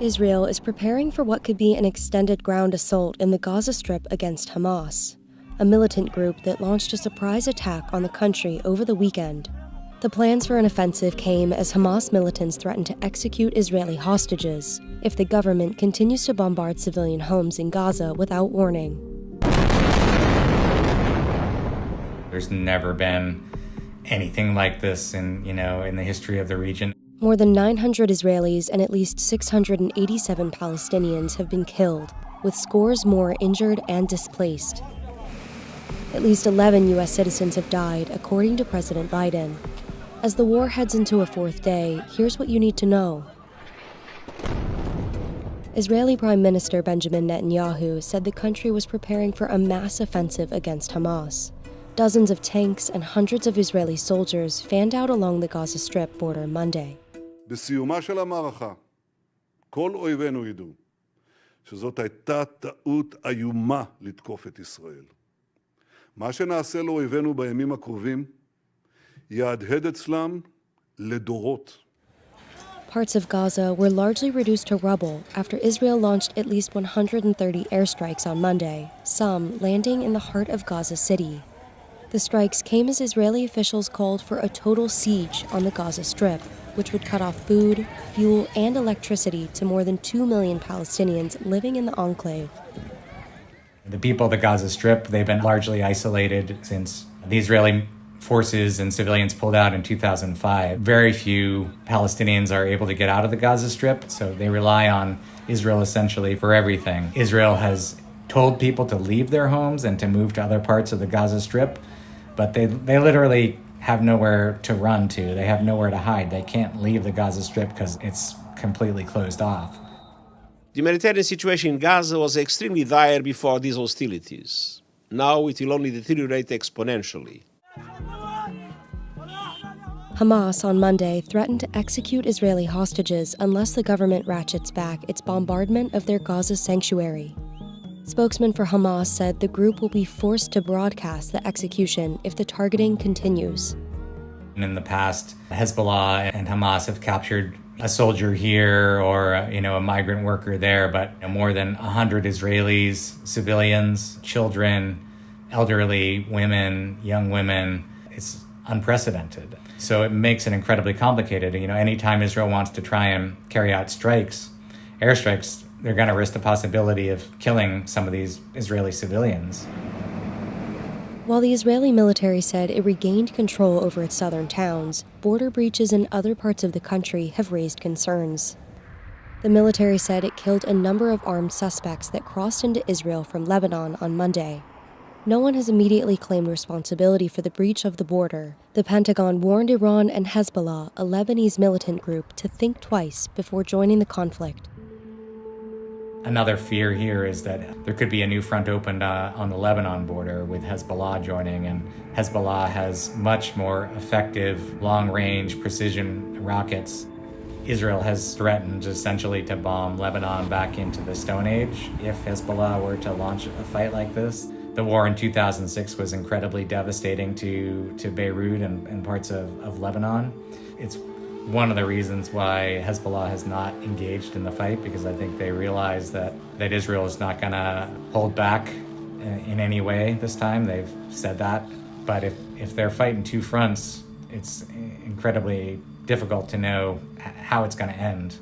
Israel is preparing for what could be an extended ground assault in the Gaza Strip against Hamas, a militant group that launched a surprise attack on the country over the weekend. The plans for an offensive came as Hamas militants threatened to execute Israeli hostages if the government continues to bombard civilian homes in Gaza without warning. There's never been anything like this in the history of the region. More than 900 Israelis and at least 687 Palestinians have been killed, with scores more injured and displaced. At least 11 U.S. citizens have died, according to President Biden. As the war heads into a fourth day, here's what you need to know. Israeli Prime Minister Benjamin Netanyahu said the country was preparing for a mass offensive against Hamas. Dozens of tanks and hundreds of Israeli soldiers fanned out along the Gaza Strip border Monday. בסיומה של המערכה, כל אויבינו ידעו שזאת הייתה טעות איומה לתקוף את ישראל. מה שנעשה לאויבינו בימים הקרובים יהדהד אצלם לדורות. Parts of Gaza were largely reduced to rubble after Israel launched at least 130 airstrikes on Monday, some landing in the heart of Gaza City. The strikes came as Israeli officials called for a total siege on the Gaza Strip, which would cut off food, fuel, and electricity to more than 2 million Palestinians living in the enclave. The people of the Gaza Strip, they've been largely isolated since the Israeli forces and civilians pulled out in 2005. Very few Palestinians are able to get out of the Gaza Strip, so they rely on Israel essentially for everything. Israel has told people to leave their homes and to move to other parts of the Gaza Strip, but they literally have nowhere to run to. They have nowhere to hide. They can't leave the Gaza Strip because it's completely closed off. The humanitarian situation in Gaza was extremely dire before these hostilities. Now it will only deteriorate exponentially. Hamas on Monday threatened to execute Israeli hostages unless the government ratchets back its bombardment of their Gaza sanctuary. Spokesman for Hamas said the group will be forced to broadcast the execution if the targeting continues. In the past, Hezbollah and Hamas have captured a soldier here or a migrant worker there, but more than 100 Israelis, civilians, children, elderly women, young women, it's unprecedented. So it makes it incredibly complicated. Anytime Israel wants to try and carry out airstrikes, they're going to risk the possibility of killing some of these Israeli civilians. While the Israeli military said it regained control over its southern towns, border breaches in other parts of the country have raised concerns. The military said it killed a number of armed suspects that crossed into Israel from Lebanon on Monday. No one has immediately claimed responsibility for the breach of the border. The Pentagon warned Iran and Hezbollah, a Lebanese militant group, to think twice before joining the conflict. Another fear here is that there could be a new front opened on the Lebanon border with Hezbollah joining, and Hezbollah has much more effective long-range precision rockets. Israel has threatened essentially to bomb Lebanon back into the Stone Age if Hezbollah were to launch a fight like this. The war in 2006 was incredibly devastating to Beirut and parts of Lebanon. It's one of the reasons why Hezbollah has not engaged in the fight, because I think they realize that Israel is not going to hold back in any way this time. They've said that. But if they're fighting two fronts, it's incredibly difficult to know how it's going to end.